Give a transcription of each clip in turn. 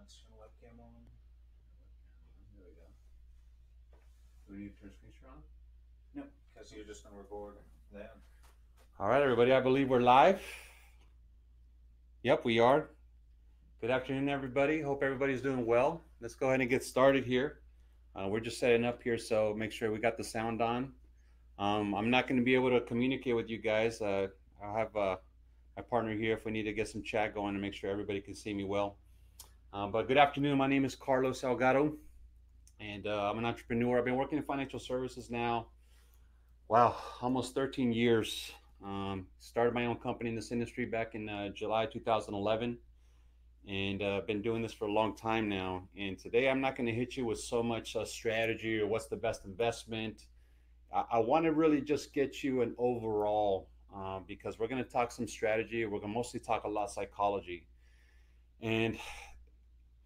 Let's turn the webcam on. There we go. Do we need to turn screen share on? No, because you're just going to record then. All right, everybody. I believe we're live. Yep, we are. Good afternoon, everybody. Hope everybody's doing well. Let's go ahead and get started here. We're just setting up here, so make sure we got the sound on. I'm not going to be able to communicate with you guys. I'll have my partner here if we need to get some chat going and make sure everybody can see me well. But good afternoon. My name is Carlos Salgado, and I'm an entrepreneur. I've been working in financial services now, wow, almost 13 years. Started my own company in this industry back in July 2011, and been doing this for a long time now. And today I'm not going to hit you with so much strategy or what's the best investment. I want to really just get you an overall, because we're going to talk some strategy. We're going to mostly talk a lot psychology. And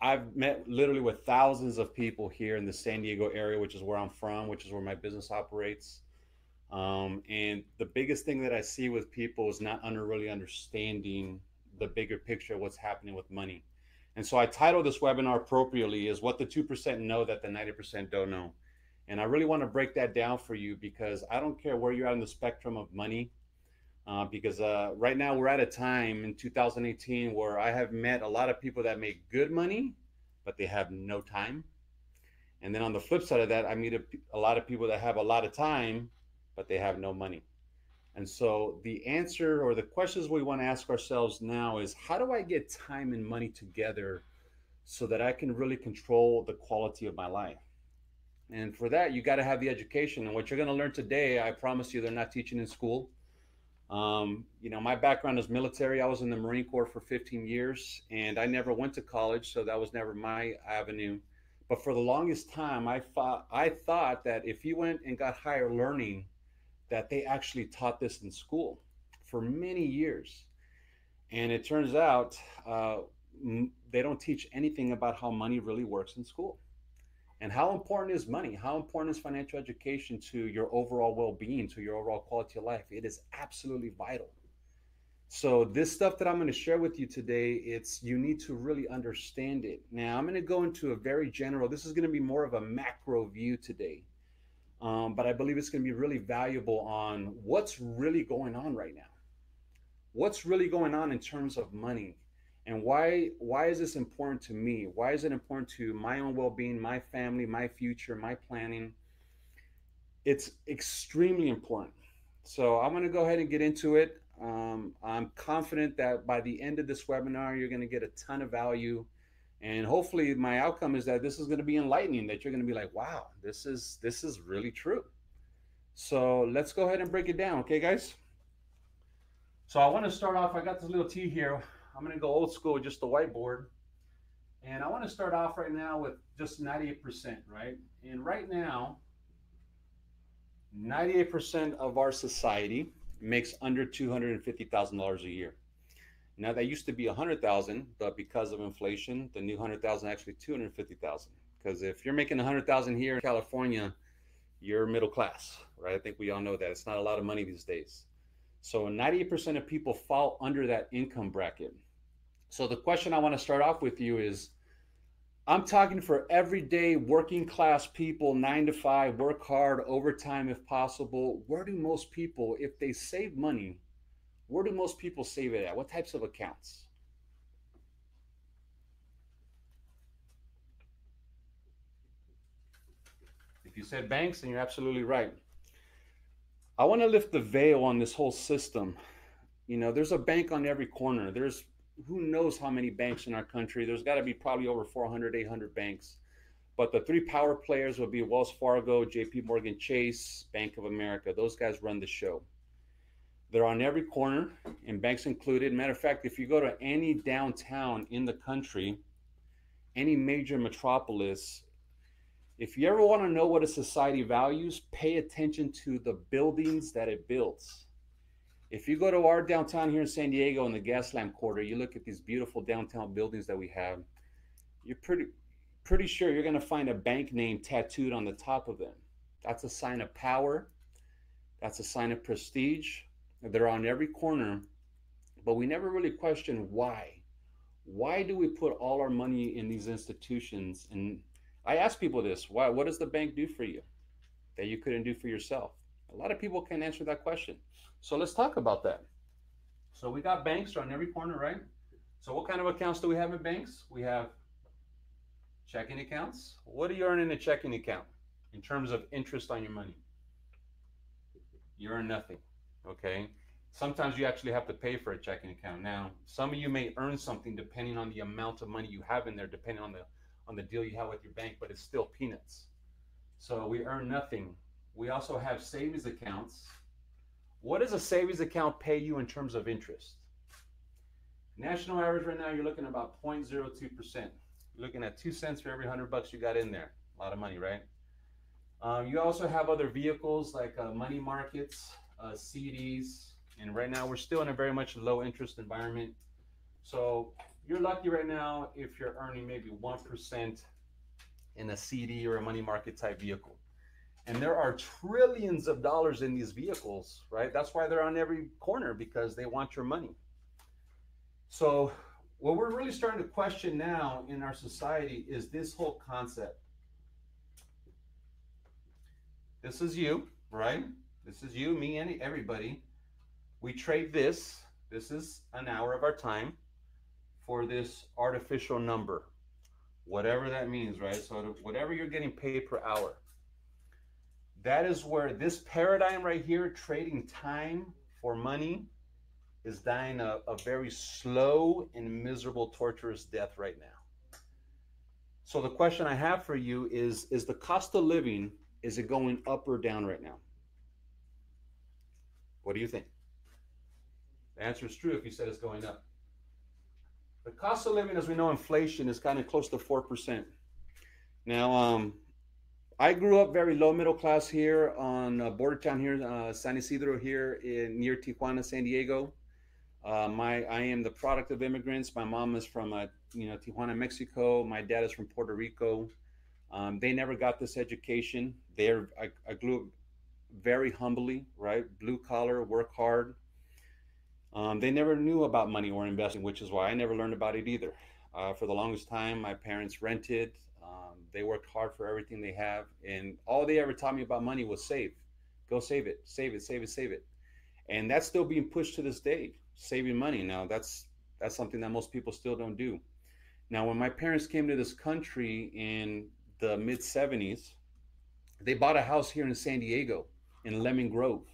I've met literally with thousands of people here in the San Diego area, which is where I'm from, which is where my business operates. And the biggest thing that I see with people is not really understanding the bigger picture of what's happening with money. And so I titled this webinar appropriately is what the 2% know that the 90% don't know. And I really want to break that down for you because I don't care where you're at in the spectrum of money. Because right now we're at a time in 2018 where I have met a lot of people that make good money, but they have no time. And then on the flip side of that, I meet a lot of people that have a lot of time, but they have no money. And so the answer or the questions we want to ask ourselves now is how do I get time and money together so that I can really control the quality of my life? And for that, you got to have the education. And what you're going to learn today, I promise you, they're not teaching in school. My background is military. I was in the Marine Corps for 15 years and I never went to college. So that was never my avenue. But for the longest time, I thought that if you went and got higher learning, that they actually taught this in school for many years. And it turns out they don't teach anything about how money really works in school. And how important is money? How important is financial education to your overall well being, to your overall quality of life? It is absolutely vital. So this stuff that I'm going to share with you today, it's you need to really understand it. Now I'm going to go into a very general. This is going to be more of a macro view today, but I believe it's going to be really valuable on what's really going on right now. What's really going on in terms of money, and why is this important to me? Why is it important to my own well-being, my family, my future, my planning? It's extremely important. So I'm going to go ahead and get into it. I'm confident that by the end of this webinar, you're going to get a ton of value. And hopefully my outcome is that this is going to be enlightening, that you're going to be like, wow, this is really true. So let's go ahead and break it down. Okay, guys? So I want to start off, I got this little T here. I'm going to go old school, just the whiteboard. And I want to start off right now with just 98%, right? And right now, 98% of our society makes under $250,000 a year. Now that used to be 100,000, but because of inflation, the new 100,000 actually 250,000. Because if you're making 100,000 here in California, you're middle class, right? I think we all know that it's not a lot of money these days. So 98% of people fall under that income bracket. So the question I want to start off with you is I'm talking for everyday working class people, 9 to 5, work hard, overtime if possible. Where do most people, if they save money, where do most people save it at? What types of accounts? If you said banks, then you're absolutely right. I want to lift the veil on this whole system. There's a bank on every corner. There's who knows how many banks in our country. There's got to be probably over 400, 800 banks. But the three power players would be Wells Fargo, JP Morgan Chase, Bank of America. Those guys run the show. They're on every corner, and banks included. Matter of fact, if you go to any downtown in the country, any major metropolis, if you ever want to know what a society values, pay attention to the buildings that it builds. If you go to our downtown here in San Diego in the Gaslamp Quarter, you look at these beautiful downtown buildings that we have, you're pretty sure you're going to find a bank name tattooed on the top of them. That's a sign of power. That's a sign of prestige. They're on every corner, but we never really question why. Why do we put all our money in these institutions? And I ask people this, why, what does the bank do for you that you couldn't do for yourself? A lot of people can't answer that question. So let's talk about that. So we got banks around every corner, right? So what kind of accounts do we have in banks? We have checking accounts. What do you earn in a checking account in terms of interest on your money? You earn nothing, okay? Sometimes you actually have to pay for a checking account. Now, some of you may earn something depending on the amount of money you have in there, depending on the deal you have with your bank, but it's still peanuts. So we earn nothing. We also have savings accounts. What does a savings account pay you in terms of interest? National average right now, you're looking at about 0.02%. You're looking at 2 cents for every $100 you got in there. A lot of money, right? You also have other vehicles like money markets, CDs, and right now we're still in a very much low interest environment. So you're lucky right now if you're earning maybe 1% in a CD or a money market type vehicle. And there are trillions of dollars in these vehicles, right? That's why they're on every corner, because they want your money. So what we're really starting to question now in our society is this whole concept. This is you, right? This is you, me, and everybody. We trade this. This is an hour of our time for this artificial number, whatever that means, right? So whatever you're getting paid per hour. That is where this paradigm right here, trading time for money, is dying a very slow and miserable, torturous death right now. So the question I have for you is the cost of living, is it going up or down right now? What do you think? The answer is true if you said it's going up. The cost of living, as we know, inflation is kind of close to 4%. Now, I grew up very low middle class here on border town here, San Isidro here near Tijuana, San Diego. I am the product of immigrants. My mom is from Tijuana, Mexico. My dad is from Puerto Rico. They never got this education. I grew up very humbly, right? Blue collar, work hard. They never knew about money or investing, which is why I never learned about it either. For the longest time, my parents rented. They worked hard for everything they have, and all they ever taught me about money was save. Go save it, save it, save it, save it. And that's still being pushed to this day, saving money. Now, that's something that most people still don't do. Now, when my parents came to this country in the mid 70s, they bought a house here in San Diego in Lemon Grove,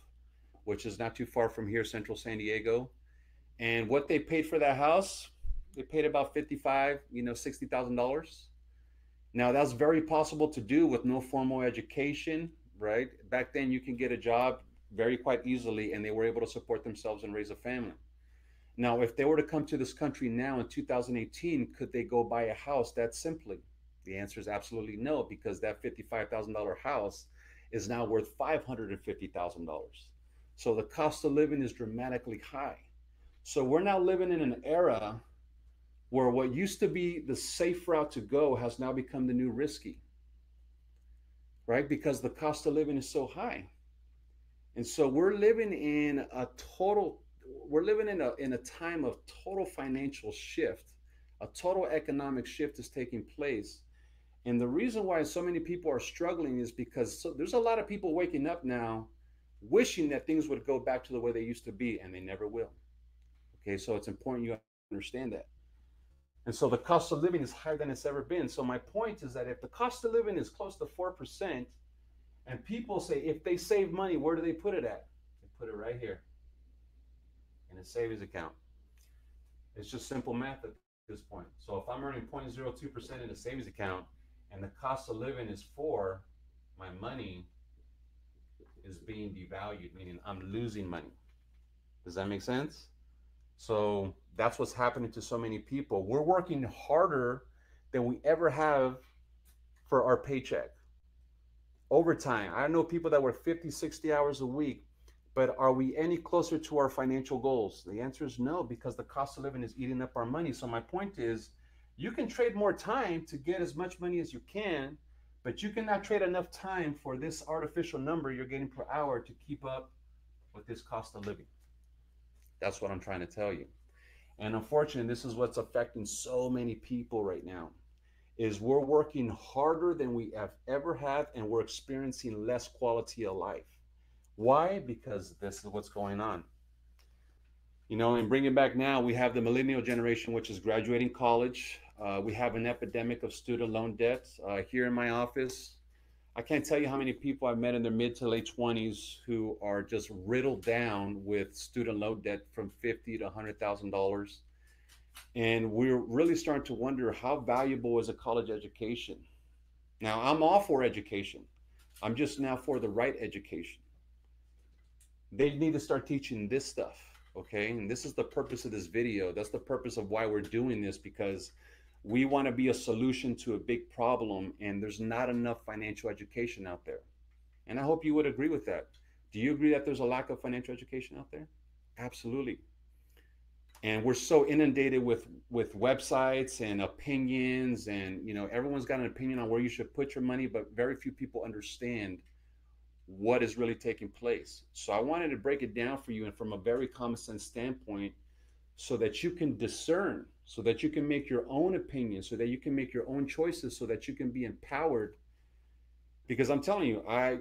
which is not too far from here, central San Diego. And what they paid for that house, they paid about $60,000. Now, that's very possible to do with no formal education, right? Back then, you can get a job quite easily, and they were able to support themselves and raise a family. Now, if they were to come to this country now in 2018, could they go buy a house that simply? The answer is absolutely no, because that $55,000 house is now worth $550,000. So the cost of living is dramatically high. So we're now living in an era where what used to be the safe route to go has now become the new risky, right? Because the cost of living is so high. And so we're living in a time of total financial shift. A total economic shift is taking place. And the reason why so many people are struggling is because there's a lot of people waking up now wishing that things would go back to the way they used to be, and they never will. Okay, so it's important you understand that. And so the cost of living is higher than it's ever been. So my point is that if the cost of living is close to 4%, and people say if they save money, where do they put it at? They put it right here in a savings account. It's just simple math at this point. So if I'm earning 0.02% in a savings account and the cost of living is 4, my money is being devalued, meaning I'm losing money. Does that make sense? So that's what's happening to so many people. We're working harder than we ever have for our paycheck. Overtime. I know people that work 50, 60 hours a week, but are we any closer to our financial goals? The answer is no, because the cost of living is eating up our money. So my point is, you can trade more time to get as much money as you can, but you cannot trade enough time for this artificial number you're getting per hour to keep up with this cost of living. That's what I'm trying to tell you. And unfortunately, this is what's affecting so many people right now is we're working harder than we have ever have, and we're experiencing less quality of life. Why? Because this is what's going on. You know, and bring it back now, we have the millennial generation, which is graduating college. We have an epidemic of student loan debt here in my office. I can't tell you how many people I've met in their mid to late 20s who are just riddled down with student loan debt from $50 to $100,000. And we're really starting to wonder, how valuable is a college education? Now, I'm all for education. I'm just now for the right education. They need to start teaching this stuff, okay? And this is the purpose of this video. That's the purpose of why we're doing this, because we want to be a solution to a big problem, and there's not enough financial education out there. And I hope you would agree with that. Do you agree that there's a lack of financial education out there? Absolutely. And we're so inundated with websites and opinions, and you know, everyone's got an opinion on where you should put your money, but very few people understand what is really taking place. So I wanted to break it down for you, and from a very common sense standpoint, so that you can discern, so that you can make your own opinion, so that you can make your own choices, so that you can be empowered. Because I'm telling you, I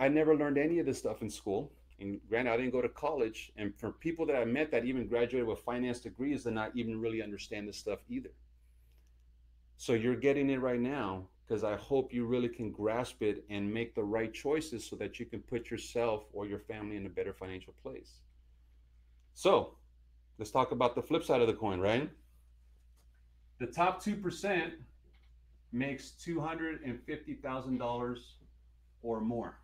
never learned any of this stuff in school. And granted, I didn't go to college. And for people that I met that even graduated with finance degrees, they're not even really understand this stuff either. So you're getting it right now, because I hope you really can grasp it and make the right choices so that you can put yourself or your family in a better financial place. So let's talk about the flip side of the coin, right? The top 2% makes $250,000 or more,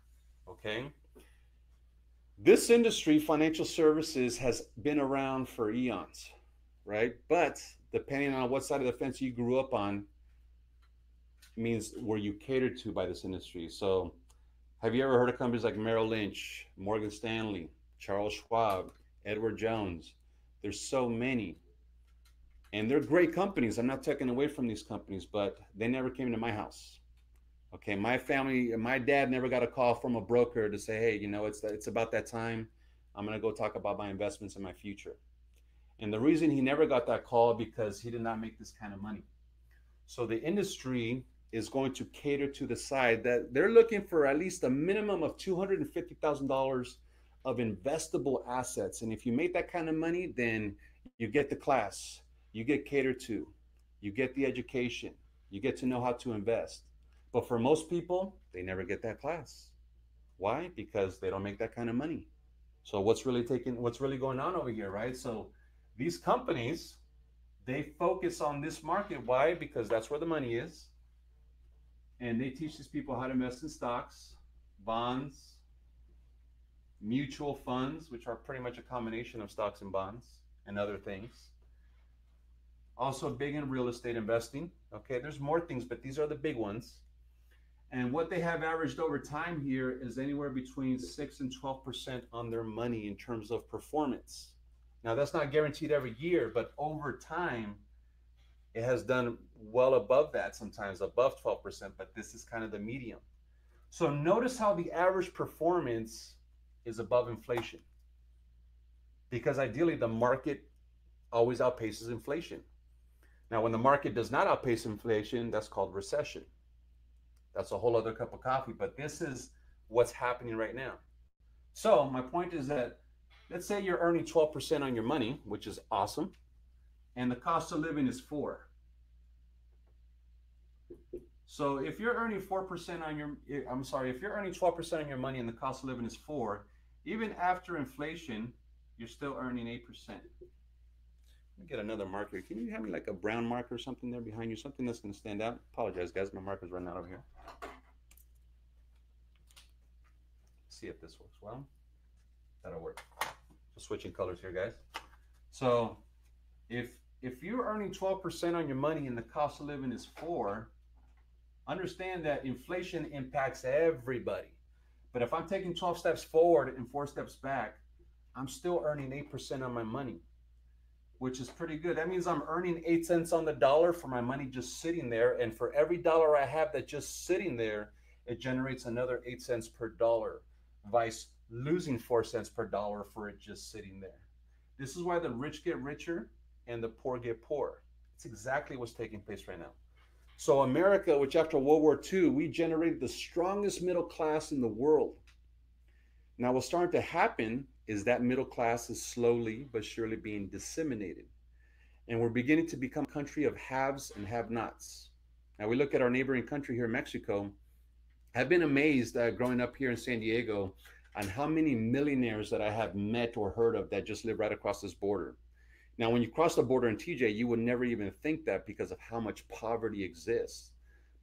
okay? This industry, financial services, has been around for eons, right? But depending on what side of the fence you grew up on, means were you catered to by this industry. So have you ever heard of companies like Merrill Lynch, Morgan Stanley, Charles Schwab, Edward Jones? There's so many. And they're great companies. I'm not taking away from these companies, but they never came to my house. Okay, my family, my dad never got a call from a broker to say, hey, you know, it's about that time. I'm going to go talk about my investments and my future. And the reason he never got that call, because he did not make this kind of money. So the industry is going to cater to the side that they're looking for at least a minimum of $250,000 of investable assets. And if you make that kind of money, then you get the class, you get catered to, you get the education, you get to know how to invest. But for most people, they never get that class. Why? Because they don't make that kind of money. So what's really going on over here, right? So these companies, they focus on this market. Why? Because that's where the money is. And they teach these people how to invest in stocks, bonds, mutual funds, which are pretty much a combination of stocks and bonds and other things. Also big in real estate investing. Okay, there's more things, but these are the big ones. And what they have averaged over time here is anywhere between 6 and 12% on their money in terms of performance. Now, that's not guaranteed every year, but over time, it has done well above that, sometimes above 12%, but this is kind of the medium. So notice how the average performance is above inflation, because ideally the market always outpaces inflation. Now, when the market does not outpace inflation, that's called recession. That's a whole other cup of coffee, but this is what's happening right now. So my point is that, let's say you're earning 12% on your money, which is awesome, and the cost of living is 4%. So if you're earning 4% on your, if you're earning 12% on your money and the cost of living is 4%, even after inflation, you're still earning 8%. Let me get another marker. Can you have me like a brown marker or something there behind you? Something that's going to stand out. Apologize, guys. My marker's running out over here. See if this works well. That'll work. So switching colors here, guys. So if you're earning 12% on your money and the cost of living is 4%, understand that inflation impacts everybody. But if I'm taking 12 steps forward and 4 steps back, I'm still earning 8% on my money, which is pretty good. That means I'm earning 8 cents on the dollar for my money just sitting there. And for every dollar I have that's just sitting there, it generates another 8 cents per dollar, vice losing 4 cents per dollar for it just sitting there. This is why the rich get richer and the poor get poorer. It's exactly what's taking place right now. So America, which after World War II, we generated the strongest middle class in the world. Now what's starting to happen is that middle class is slowly but surely being disseminated. And we're beginning to become a country of haves and have-nots. Now we look at our neighboring country here, Mexico. I've been amazed growing up here in San Diego on how many millionaires that I have met or heard of that just live right across this border. Now, when you cross the border in TJ, you would never even think that because of how much poverty exists.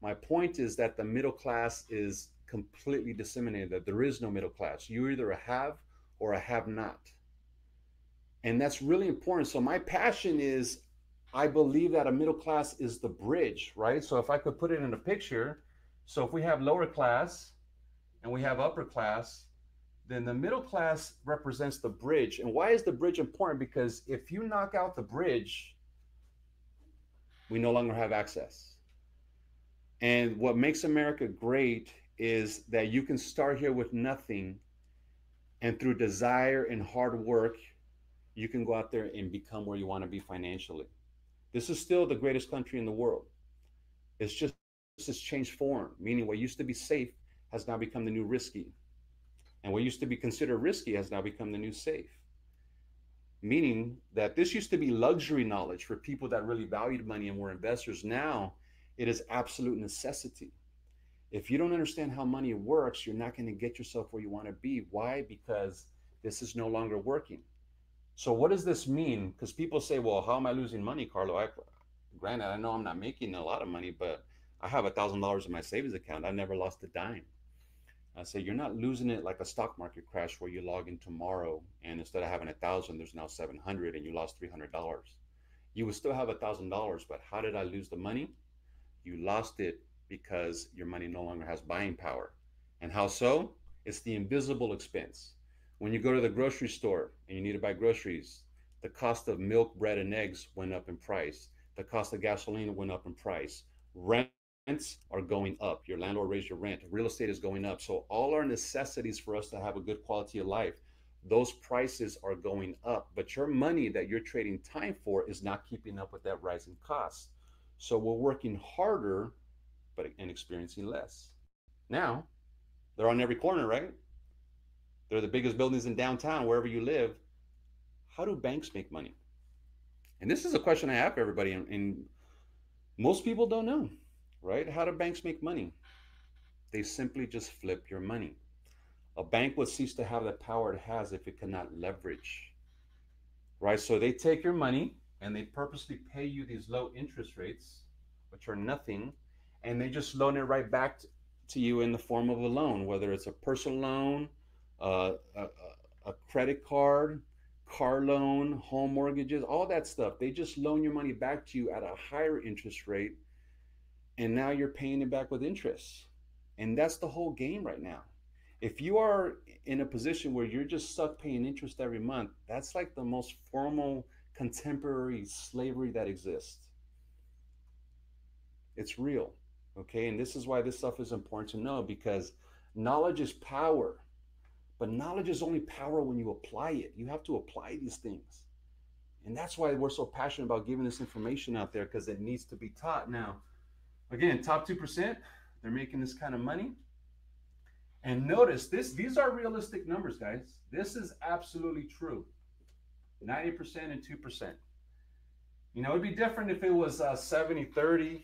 My point is that the middle class is completely disseminated, that there is no middle class. You're either a have or a have not. And that's really important. So my passion is, I believe that a middle class is the bridge, right? So if I could put it in a picture, so if we have lower class and we have upper class, then the middle class represents the bridge. And why is the bridge important? Because if you knock out the bridge, we no longer have access. And what makes America great is that you can start here with nothing, and through desire and hard work, you can go out there and become where you want to be financially. This is still the greatest country in the world. It's just has changed form, meaning what used to be safe has now become the new risky. And what used to be considered risky has now become the new safe. Meaning that this used to be luxury knowledge for people that really valued money and were investors. Now it is absolute necessity. If you don't understand how money works, you're not going to get yourself where you want to be. Why? Because this is no longer working. So what does this mean? Because people say, well, how am I losing money, Carlo? Granted, I know I'm not making a lot of money, but I have $1,000 in my savings account. I've never lost a dime. I say, you're not losing it like a stock market crash where you log in tomorrow and instead of having 1,000, there's now 700 and you lost $300. You would still have $1,000, but how did I lose the money? You lost it because your money no longer has buying power. And how so? It's the invisible expense. When you go to the grocery store and you need to buy groceries, the cost of milk, bread, and eggs went up in price. The cost of gasoline went up in price. Rents are going up. Your landlord raised your rent. Real estate is going up. So all our necessities for us to have a good quality of life, those prices are going up. But your money that you're trading time for is not keeping up with that rising cost. So we're working harder, but and experiencing less. Now, they're on every corner, right? They're the biggest buildings in downtown, wherever you live. How do banks make money? And this is a question I have for everybody, and most people don't know, right? How do banks make money? They simply just flip your money. A bank would cease to have the power it has if it cannot leverage, right? So they take your money and they purposely pay you these low interest rates, which are nothing, and they just loan it right back to you in the form of a loan, whether it's a personal loan, a credit card, car loan, home mortgages, all that stuff. They just loan your money back to you at a higher interest rate, and now you're paying it back with interest. And that's the whole game right now. If you are in a position where you're just stuck paying interest every month, that's like the most formal contemporary slavery that exists. It's real, okay? And this is why this stuff is important to know, because knowledge is power. But knowledge is only power when you apply it. You have to apply these things. And that's why we're so passionate about giving this information out there, because it needs to be taught. Now, again, top 2%, they're making this kind of money. And notice these are realistic numbers, guys. This is absolutely true. 90% and 2%. You know, it'd be different if it was 70-30,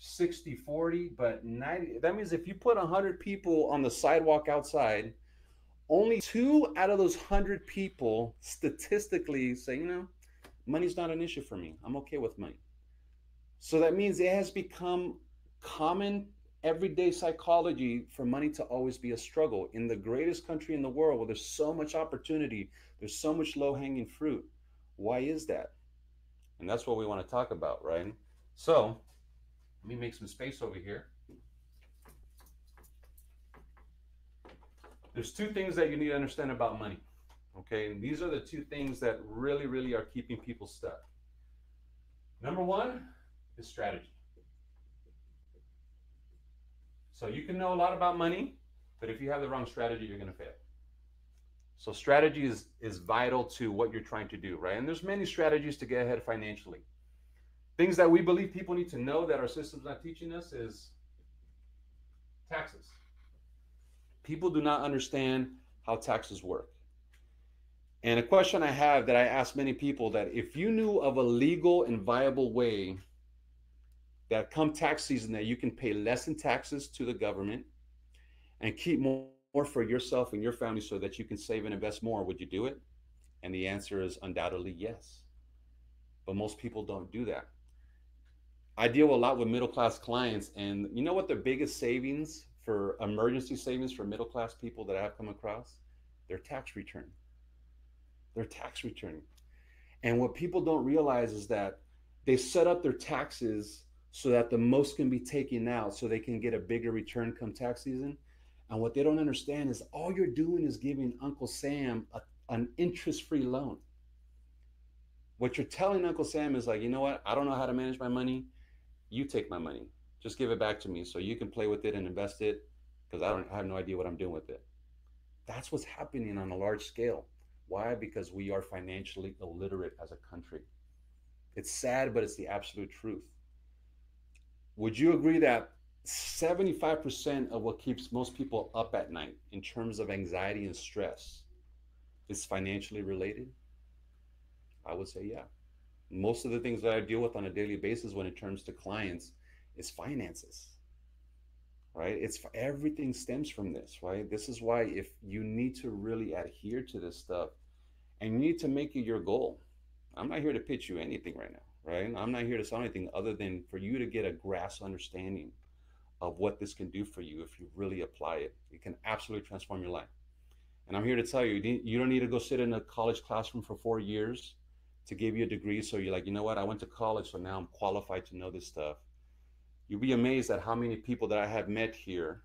60-40, but 90, that means if you put 100 people on the sidewalk outside, only 2 out of those 100 people statistically say, you know, money's not an issue for me. I'm okay with money. So that means it has become common everyday psychology for money to always be a struggle. In the greatest country in the world, where there's so much opportunity, there's so much low-hanging fruit. Why is that? And that's what we want to talk about, right? So let me make some space over here. There's 2 things that you need to understand about money, okay? And these are the 2 things that really, really are keeping people stuck. Number 1 is strategy. So you can know a lot about money, but if you have the wrong strategy, you're going to fail. So strategy is vital to what you're trying to do, right? And there's many strategies to get ahead financially. Things that we believe people need to know that our system's not teaching us is taxes. People do not understand how taxes work. And a question I have that I ask many people, that if you knew of a legal and viable way that come tax season that you can pay less in taxes to the government and keep more for yourself and your family so that you can save and invest more, would you do it? And the answer is undoubtedly yes. But most people don't do that. I deal a lot with middle class clients, and you know what the biggest savings for emergency savings for middle class people that I have come across? Their tax return. Their tax return. And what people don't realize is that they set up their taxes so that the most can be taken out so they can get a bigger return come tax season. And what they don't understand is all you're doing is giving Uncle Sam an interest free loan. What you're telling Uncle Sam is like, you know what? I don't know how to manage my money. You take my money. Just give it back to me so you can play with it and invest it, because I have no idea what I'm doing with it. That's what's happening on a large scale. Why? Because we are financially illiterate as a country. It's sad, but it's the absolute truth. Would you agree that 75% of what keeps most people up at night in terms of anxiety and stress is financially related? I would say yeah. Most of the things that I deal with on a daily basis when it comes to clients is finances, right? It's everything stems from this, right? This is why if you need to really adhere to this stuff and you need to make it your goal. I'm not here to pitch you anything right now, right? I'm not here to sell anything other than for you to get a grasp understanding of what this can do for you if you really apply it. It can absolutely transform your life. And I'm here to tell you, you don't need to go sit in a college classroom for 4 years to give you a degree. So you're like, you know what? I went to college, so now I'm qualified to know this stuff. You'll be amazed at how many people that I have met here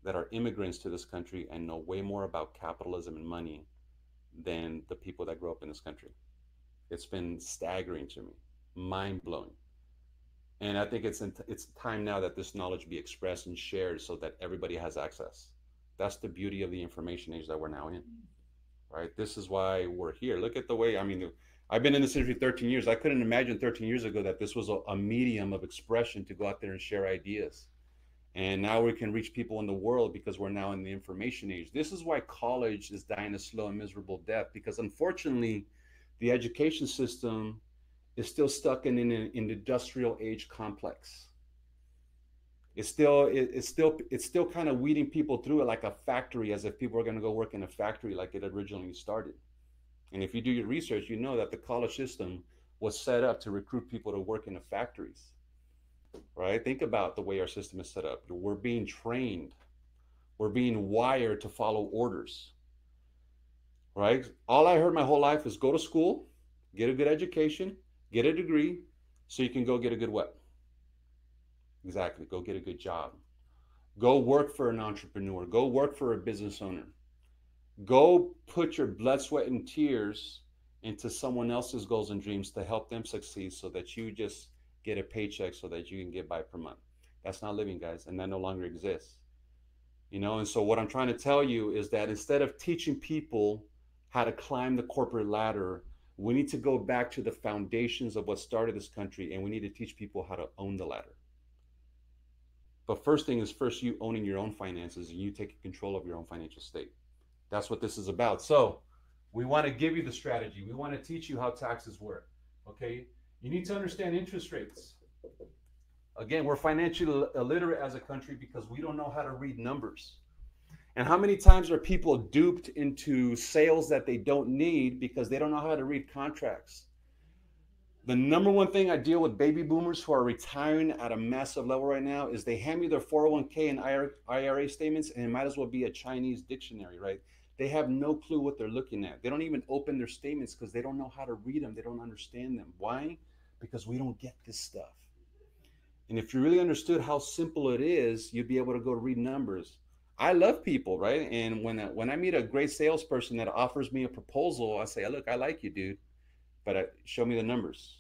that are immigrants to this country and know way more about capitalism and money than the people that grew up in this country. It's been staggering to me, mind blowing. And I think it's time now that this knowledge be expressed and shared so that everybody has access. That's the beauty of the information age that we're now in, right? This is why we're here. Look at the way, I mean, I've been in this industry 13 years. I couldn't imagine 13 years ago that this was a medium of expression to go out there and share ideas. And now we can reach people in the world because we're now in the information age. This is why college is dying a slow and miserable death, because unfortunately, the education system is still stuck in an industrial age complex. It's still kind of weeding people through it like a factory, as if people are going to go work in a factory like it originally started. And if you do your research, you know that the college system was set up to recruit people to work in the factories, right? Think about the way our system is set up. We're being trained, we're being wired to follow orders, right? All I heard my whole life is go to school, get a good education, get a degree, so you can go get a good what? Exactly, go get a good job. Go work for an entrepreneur, go work for a business owner. Go put your blood, sweat, and tears into someone else's goals and dreams to help them succeed so that you just get a paycheck so that you can get by per month. That's not living, guys, and that no longer exists. And so what I'm trying to tell you is that instead of teaching people how to climb the corporate ladder, we need to go back to the foundations of what started this country, and we need to teach people how to own the ladder. But first thing is first you owning your own finances and you taking control of your own financial state. That's what this is about. So we want to give you the strategy. We want to teach you how taxes work. Okay. You need to understand interest rates. Again, we're financially illiterate as a country because we don't know how to read numbers. And how many times are people duped into sales that they don't need because they don't know how to read contracts? The number one thing I deal with baby boomers who are retiring at a massive level right now is they hand me their 401k and IRA statements, and it might as well be a Chinese dictionary, right? They have no clue what they're looking at. They don't even open their statements because they don't know how to read them. They don't understand them. Why? Because we don't get this stuff. And if you really understood how simple it is, you'd be able to go read numbers. I love people, right? And when I meet a great salesperson that offers me a proposal, I say, look, I like you, dude, but show me the numbers,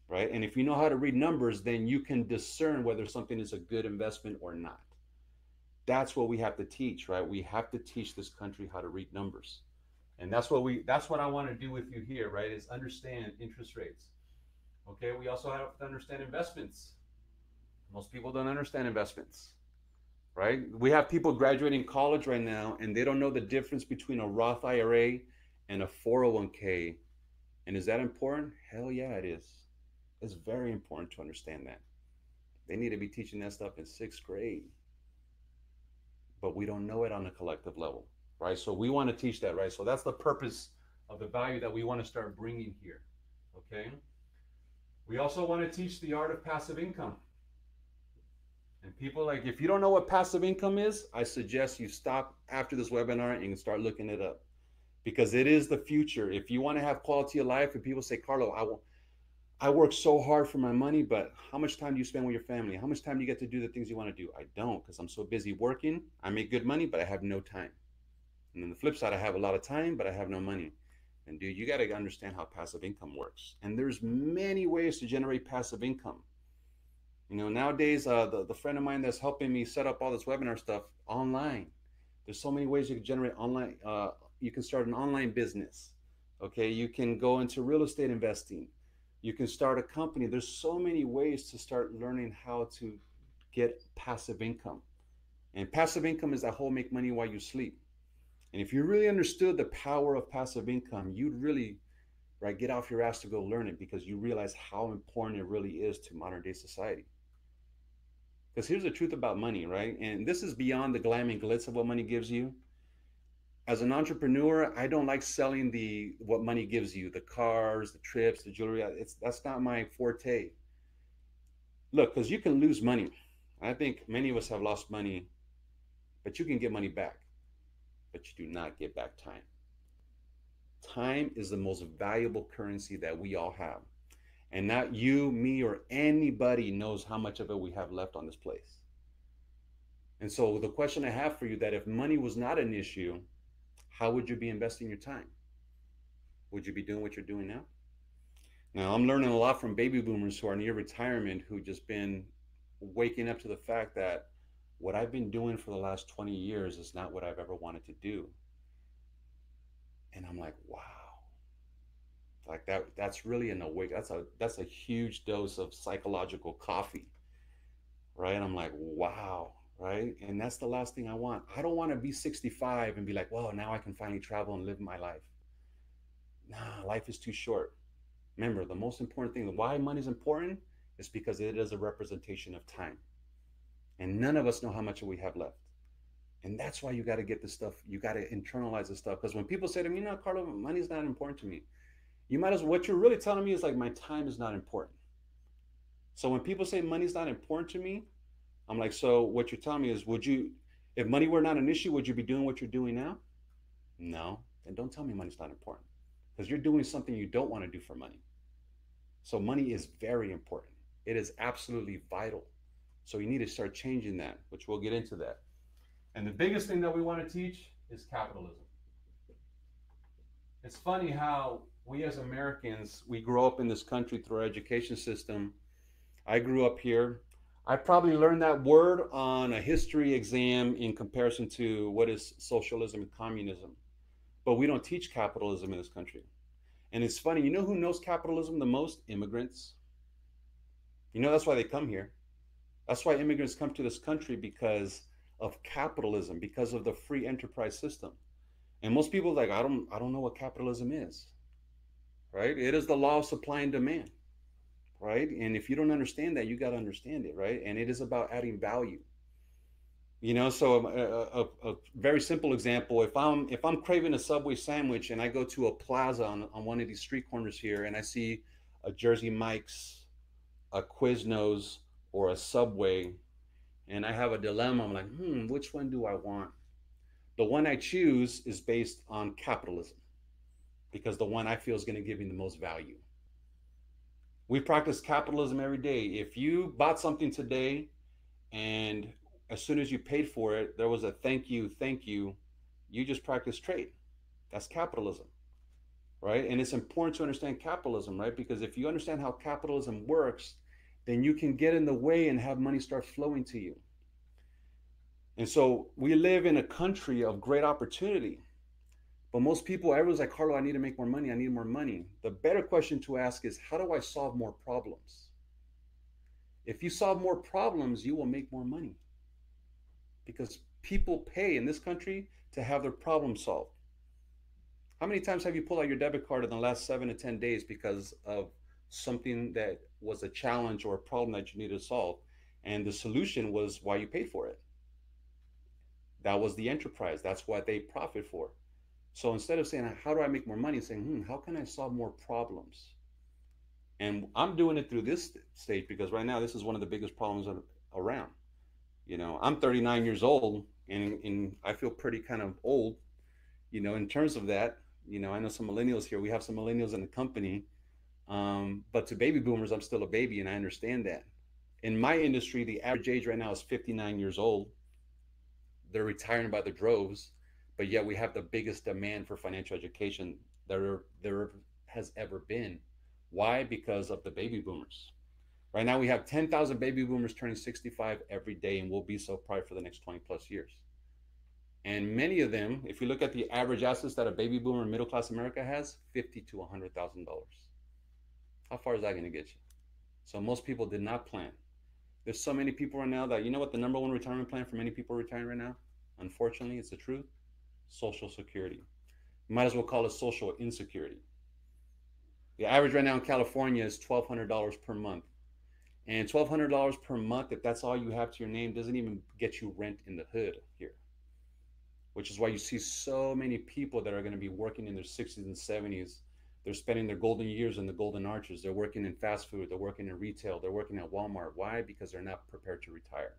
right? And if you know how to read numbers, then you can discern whether something is a good investment or not. that's what we have to teach, right? We have to teach this country how to read numbers. And that's what I want to do with you here, right? Is understand interest rates. Okay, we also have to understand investments. Most people don't understand investments, right? We have people graduating college right now and they don't know the difference between a Roth IRA and a 401k. And is that important? Hell yeah, it is. It's very important to understand that. They need to be teaching that stuff in sixth grade, but we don't know it on a collective level, right? So we want to teach that, right? So that's the purpose of the value that we want to start bringing here, okay? We also want to teach the art of passive income. And people, like, if you don't know what passive income is, I suggest you stop after this webinar and you can start looking it up, because it is the future. If you want to have quality of life, and people say, Carlo, I work so hard for my money, but how much time do you spend with your family? How much time do you get to do the things you want to do? I don't, because I'm so busy working. I make good money, but I have no time. And then the flip side, I have a lot of time, but I have no money. And dude, you got to understand how passive income works. And there's many ways to generate passive income. You know, nowadays, the friend of mine that's helping me set up all this webinar stuff online, there's so many ways you can generate online. You can start an online business. Okay, you can go into real estate investing. You can start a company. There's so many ways to start learning how to get passive income. And passive income is that whole make money while you sleep. And if you really understood the power of passive income, you'd really, right, get off your ass to go learn it, because you realize how important it really is to modern day society. Because here's the truth about money, right? And this is beyond the glam and glitz of what money gives you. As an entrepreneur, I don't like selling what money gives you, the cars, the trips, the jewelry. That's not my forte. Look, because you can lose money. I think many of us have lost money, but you can get money back, but you do not get back time. Time is the most valuable currency that we all have. And not you, me, or anybody knows how much of it we have left on this place. And so the question I have for you, that if money was not an issue, how would you be investing your time? Would you be doing what you're doing now? Now, I'm learning a lot from baby boomers who are near retirement, who just been waking up to the fact that what I've been doing for the last 20 years is not what I've ever wanted to do. And I'm like, wow. Like that's really an awake. That's a huge dose of psychological coffee, right? I'm like, wow, right? And that's the last thing I want. I don't want to be 65 and be like, well, now I can finally travel and live my life. Nah, life is too short. Remember, the most important thing, why money is important, is because it is a representation of time. And none of us know how much we have left. And that's why you got to get this stuff. You got to internalize this stuff. Because when people say to me, Carlo, money's not important to me. You might as well, what you're really telling me is like, my time is not important. So when people say money's not important to me, I'm like, so what you're telling me is, if money were not an issue, would you be doing what you're doing now? No, then don't tell me money's not important, because you're doing something you don't want to do for money. So money is very important. It is absolutely vital. So you need to start changing that, which we'll get into that. And the biggest thing that we want to teach is capitalism. It's funny how we as Americans, we grow up in this country through our education system. I grew up here. I probably learned that word on a history exam in comparison to what is socialism and communism. But we don't teach capitalism in this country. And it's funny, you know who knows capitalism the most? Immigrants. You know, that's why they come here. That's why immigrants come to this country, because of capitalism, because of the free enterprise system. And most people are like, I don't know what capitalism is, right? It is the law of supply and demand, right? And if you don't understand that, you got to understand it, right? And it is about adding value. You know, so a very simple example, if I'm craving a Subway sandwich and I go to a plaza on one of these street corners here and I see a Jersey Mike's, a Quiznos, or a Subway, and I have a dilemma, I'm like, which one do I want? The one I choose is based on capitalism, because the one I feel is going to give me the most value. We practice capitalism every day. If you bought something today and as soon as you paid for it, there was a thank you, you just practice trade. That's capitalism, right? And it's important to understand capitalism, right? Because if you understand how capitalism works, then you can get in the way and have money start flowing to you. And so we live in a country of great opportunity. But most people, everyone's like, Carlo, I need to make more money. I need more money. The better question to ask is, how do I solve more problems? If you solve more problems, you will make more money because people pay in this country to have their problems solved. How many times have you pulled out your debit card in the last 7 to 10 days because of something that was a challenge or a problem that you needed to solve? And the solution was why you paid for it. That was the enterprise. That's what they profit for. So instead of saying, how do I make more money? Saying, how can I solve more problems? And I'm doing it through this stage because right now, this is one of the biggest problems around. I'm 39 years old and I feel pretty kind of old, in terms of that. I know some millennials here. We have some millennials in the company. But to baby boomers, I'm still a baby and I understand that. In my industry, the average age right now is 59 years old. They're retiring by the droves, but yet we have the biggest demand for financial education there has ever been. Why? Because of the baby boomers. Right now, we have 10,000 baby boomers turning 65 every day, and will be so probably for the next 20 plus years. And many of them, if you look at the average assets that a baby boomer in middle class America has, $50,000 to $100,000. How far is that going to get you? So most people did not plan. There's so many people right now that, you know what the number one retirement plan for many people retiring right now? Unfortunately, it's the truth. Social Security. You might as well call it social insecurity. The average right now in California is $1,200 per month. And $1,200 per month, if that's all you have to your name, doesn't even get you rent in the hood here. Which is why you see so many people that are going to be working in their 60s and 70s. They're spending their golden years in the golden arches. They're working in fast food. They're working in retail. They're working at Walmart. Why? Because they're not prepared to retire.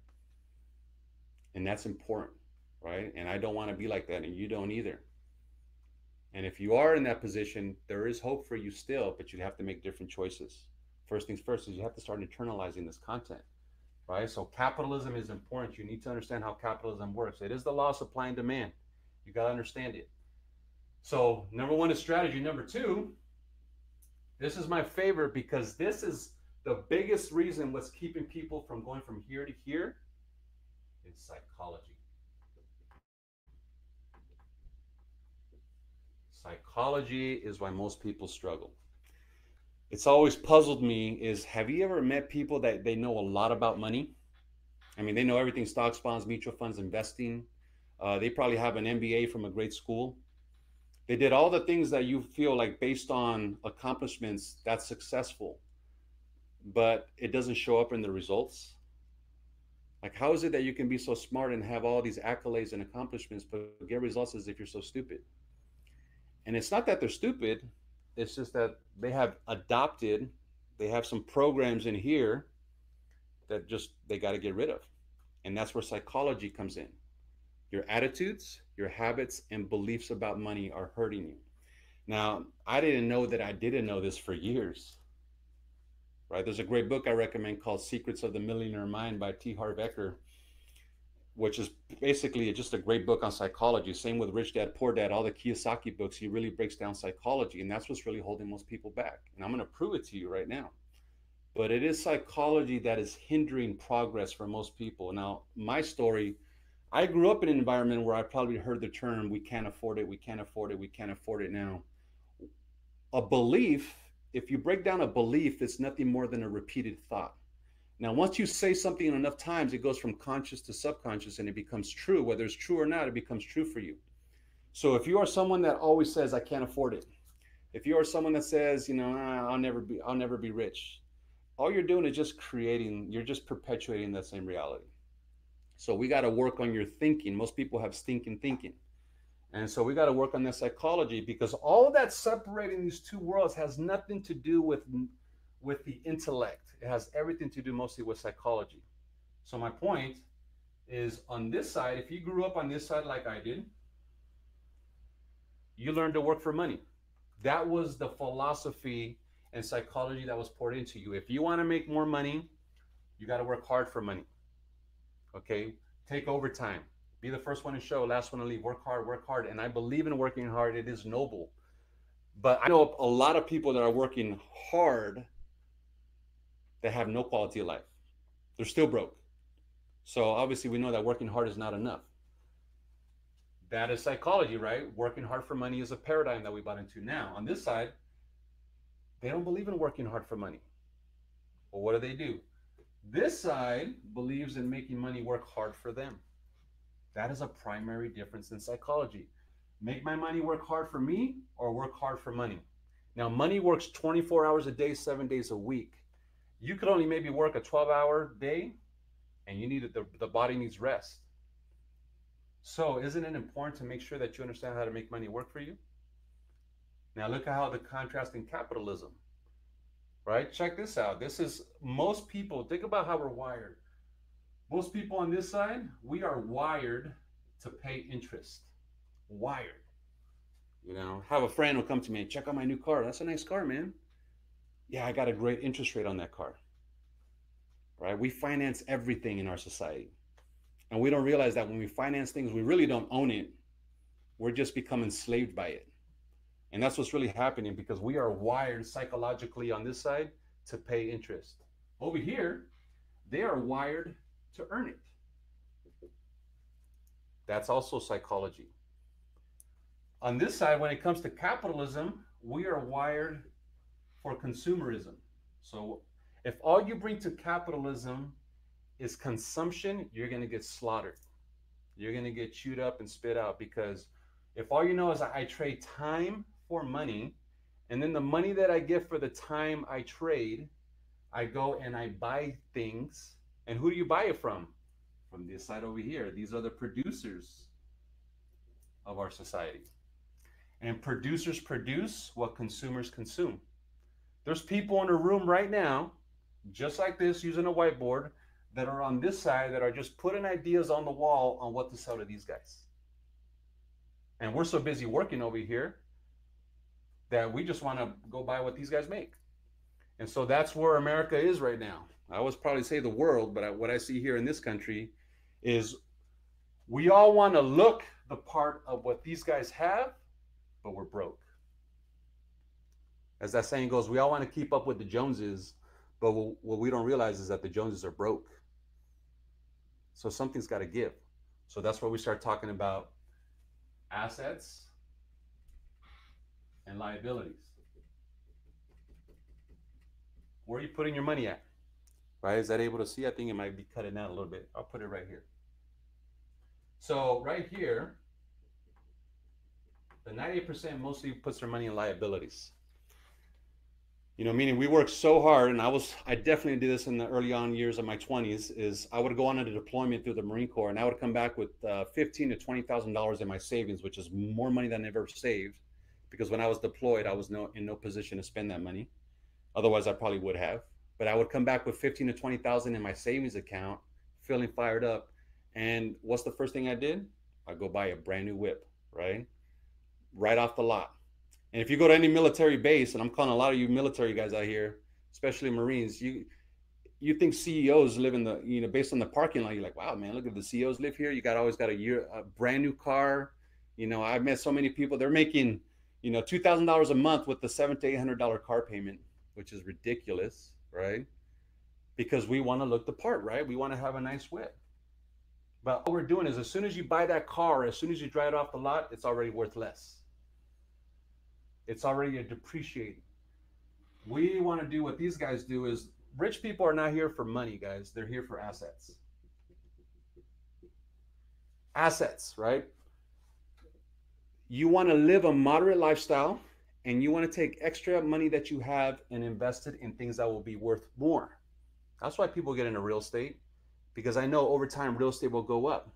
And that's important, right? And I don't want to be like that, and you don't either. And if you are in that position, there is hope for you still, but you have to make different choices. First things first is you have to start internalizing this content, right? So capitalism is important. You need to understand how capitalism works. It is the law of supply and demand. You got to understand it. So number one is strategy. Number two, this is my favorite because this is the biggest reason what's keeping people from going from here to here is psychology. Psychology is why most people struggle. It's always puzzled me is, have you ever met people that they know a lot about money? I mean, they know everything: stocks, bonds, mutual funds, investing. They probably have an MBA from a great school. They did all the things that you feel like based on accomplishments that's successful, but it doesn't show up in the results. Like, how is it that you can be so smart and have all these accolades and accomplishments, but get results as if you're so stupid? And it's not that they're stupid. It's just that they have adopted, they have some programs in here that just they got to get rid of. And that's where psychology comes in. Your attitudes, your habits, and beliefs about money are hurting you. Now, I didn't know that I didn't know this for years, right? There's a great book I recommend called Secrets of the Millionaire Mind by T. Harv Eker, which is basically just a great book on psychology. Same with Rich Dad, Poor Dad, all the Kiyosaki books. He really breaks down psychology, and that's what's really holding most people back. And I'm going to prove it to you right now. But it is psychology that is hindering progress for most people. Now, my story, I grew up in an environment where I probably heard the term, we can't afford it, we can't afford it, we can't afford it now. A belief, if you break down a belief, it's nothing more than a repeated thought. Now, once you say something enough times, it goes from conscious to subconscious and it becomes true. Whether it's true or not, it becomes true for you. So if you are someone that always says, I can't afford it, if you are someone that says, I'll never be rich, all you're doing is you're just perpetuating that same reality. So we got to work on your thinking. Most people have stinking thinking. And so we got to work on that psychology, because all that separating these two worlds has nothing to do with the intellect. It has everything to do mostly with psychology. So my point is, on this side, if you grew up on this side like I did, you learned to work for money. That was the philosophy and psychology that was poured into you. If you want to make more money, you got to work hard for money. Okay, take overtime, be the first one to show, last one to leave, work hard. And I believe in working hard. It is noble. But I know a lot of people that are working hard that have no quality of life. They're still broke. So obviously we know that working hard is not enough. That is psychology, right? Working hard for money is a paradigm that we bought into. Now, on this side, they don't believe in working hard for money. Well, what do? This side believes in making money work hard for them. That is a primary difference in psychology. Make my money work hard for me or work hard for money. Now, money works 24 hours a day, 7 days a week. You could only maybe work a 12-hour day, and you need the body needs rest. So isn't it important to make sure that you understand how to make money work for you? Now look at how the contrast in capitalism, right? Check this out. This is most people, think about how we're wired. Most people on this side, we are wired to pay interest. Wired. You know, have a friend who come to me and check out my new car. That's a nice car, man. Yeah, I got a great interest rate on that car. Right? We finance everything in our society. And we don't realize that when we finance things, we really don't own it. We're just become enslaved by it. And that's what's really happening because we are wired psychologically on this side to pay interest. Over here, they are wired to earn it. That's also psychology. On this side, when it comes to capitalism, we are wired for consumerism. So if all you bring to capitalism is consumption, you're going to get slaughtered. You're going to get chewed up and spit out because if all you know is I trade time for money, and then the money that I get for the time I trade, I go and I buy things. And who do you buy it from? From this side over here. These are the producers of our society. And producers produce what consumers consume. There's people in a room right now, just like this, using a whiteboard, that are on this side that are just putting ideas on the wall on what to sell to these guys. And we're so busy working over here that we just want to go buy what these guys make. And so that's where America is right now. I always probably say the world, but what I see here in this country is we all want to look the part of what these guys have, but we're broke. As that saying goes, we all want to keep up with the Joneses, but what we don't realize is that the Joneses are broke. So something's got to give. So that's where we start talking about assets and liabilities. Where are you putting your money at? Right? Is that able to see? I think it might be cutting out a little bit. I'll put it right here. So right here, the 98% mostly puts their money in liabilities. You know, meaning we work so hard, and I definitely did this in the early on years of my 20s, is I would go on a deployment through the Marine Corps, and I would come back with $15,000 to $20,000 in my savings, which is more money than I ever saved, because when I was deployed, I was in no position to spend that money. Otherwise, I probably would have. But I would come back with $15,000 to $20,000 in my savings account, feeling fired up. And what's the first thing I did? I go buy a brand new whip, right? Right off the lot. And if you go to any military base, and I'm calling a lot of you military guys out here, especially Marines, you think CEOs live in the, you know, based on the parking lot, you're like, wow, man, look at the CEOs live here. You always got a brand new car. You know, I've met so many people, they're making, you know, $2,000 a month with the $700 to $800 car payment, which is ridiculous, right? Because we want to look the part, right? We want to have a nice whip. But what we're doing is as soon as you buy that car, as soon as you drive it off the lot, it's already worth less. It's already depreciating. We want to do what these guys do is, rich people are not here for money, guys. They're here for assets. Assets, right? You want to live a moderate lifestyle, and you want to take extra money that you have and invest it in things that will be worth more. That's why people get into real estate, because I know over time real estate will go up.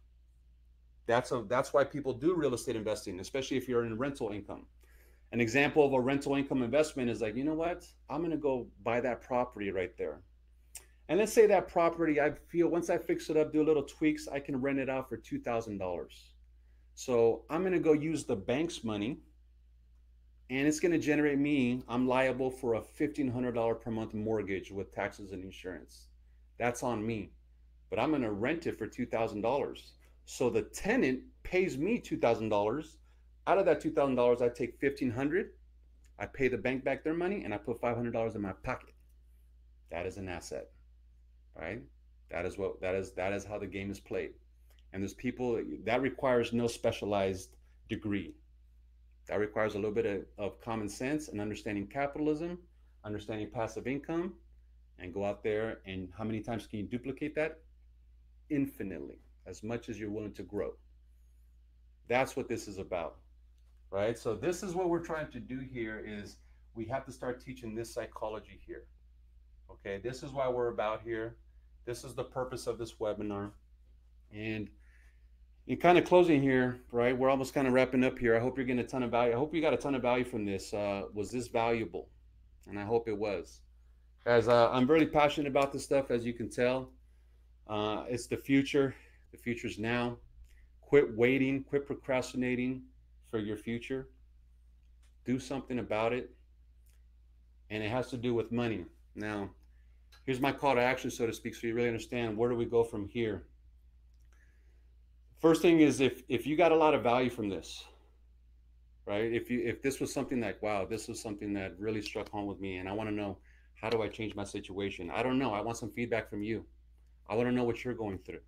That's why people do real estate investing, especially if you're in rental income. An example of a rental income investment is like, you know what? I'm going to go buy that property right there. And let's say that property, I feel once I fix it up, do a little tweaks, I can rent it out for $2,000. So I'm going to go use the bank's money, and it's going to generate me, I'm liable for a $1,500 per month mortgage with taxes and insurance. That's on me. But I'm going to rent it for $2,000. So the tenant pays me $2,000. Out of that $2,000, I take $1,500. I pay the bank back their money, and I put $500 in my pocket. That is an asset, right? That is how the game is played. And there's people that requires no specialized degree. That requires a little bit of common sense and understanding capitalism, understanding passive income, and go out there. And how many times can you duplicate that? Infinitely, as much as you're willing to grow. That's what this is about, right? So this is what we're trying to do here is we have to start teaching this psychology here. Okay, this is why we're about here. This is the purpose of this webinar. And in kind of closing here, right, we're almost kind of wrapping up here. I hope you're getting a ton of value. I hope you got a ton of value from this. Was this valuable? And I hope it was. As I'm really passionate about this stuff, as you can tell. It's the future. The future's now. Quit waiting, quit procrastinating for your future. Do something about it. And it has to do with money. Now, here's my call to action, so to speak, so you really understand where do we go from here. First thing is if you got a lot of value from this, right? If this was something like, wow, this was something that really struck home with me and I want to know, how do I change my situation? I don't know. I want some feedback from you. I want to know what you're going through.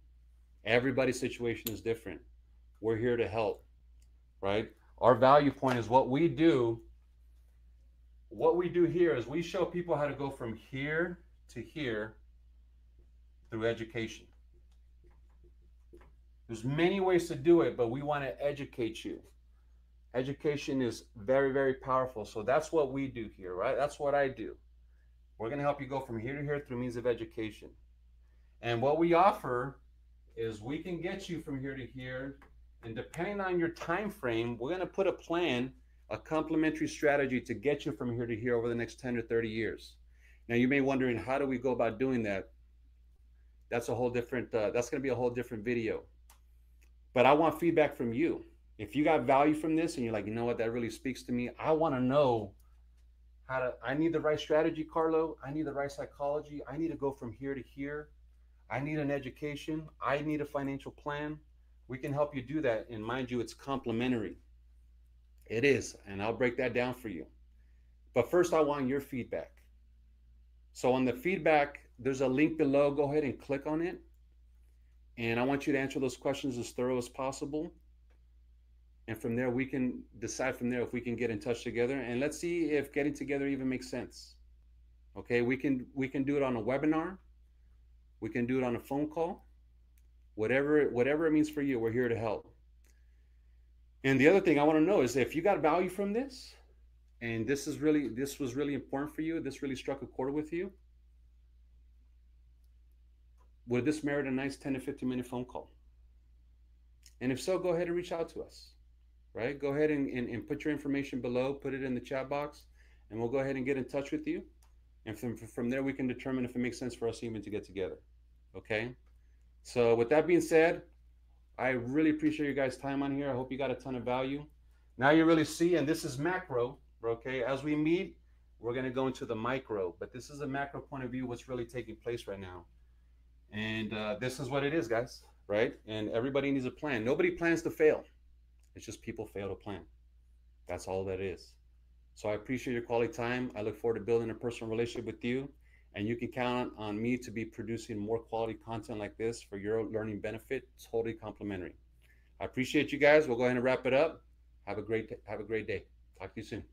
Everybody's situation is different. We're here to help, right? Our value point is what we do. What we do here is we show people how to go from here to here through education. There's many ways to do it, but we want to educate you. Education is very, very powerful. So that's what we do here, right? That's what I do. We're going to help you go from here to here through means of education. And what we offer is we can get you from here to here. And depending on your time frame, we're going to put a plan, a complementary strategy to get you from here to here over the next 10 to 30 years. Now, you may be wondering, how do we go about doing that? That's a whole different, that's going to be a whole different video. But I want feedback from you. If you got value from this and you're like, you know what, that really speaks to me. I want to know I need the right strategy, Carlo. I need the right psychology. I need to go from here to here. I need an education. I need a financial plan. We can help you do that. And mind you, it's complimentary. It is. And I'll break that down for you. But first, I want your feedback. So on the feedback, there's a link below. Go ahead and click on it. And I want you to answer those questions as thorough as possible. And from there, we can decide from there if we can get in touch together. And let's see if getting together even makes sense. Okay, we can do it on a webinar. We can do it on a phone call. Whatever it means for you, we're here to help. And the other thing I want to know is if you got value from this, and this was really important for you, this really struck a chord with you, would this merit a nice 10 to 15 minute phone call? And if so, go ahead and reach out to us, right? Go ahead and put your information below, put it in the chat box, and we'll go ahead and get in touch with you. And from there, we can determine if it makes sense for us even to get together, okay? So with that being said, I really appreciate you guys' time on here. I hope you got a ton of value. Now you really see, and this is macro, okay? As we meet, we're gonna go into the micro, but this is a macro point of view, what's really taking place right now. And this is what it is, guys, right? And everybody needs a plan. Nobody plans to fail. It's just people fail to plan. That's all that is. So I appreciate your quality time. I look forward to building a personal relationship with you. And you can count on me to be producing more quality content like this for your learning benefit, totally complimentary. I appreciate you guys. We'll go ahead and wrap it up. Have a great day. Talk to you soon.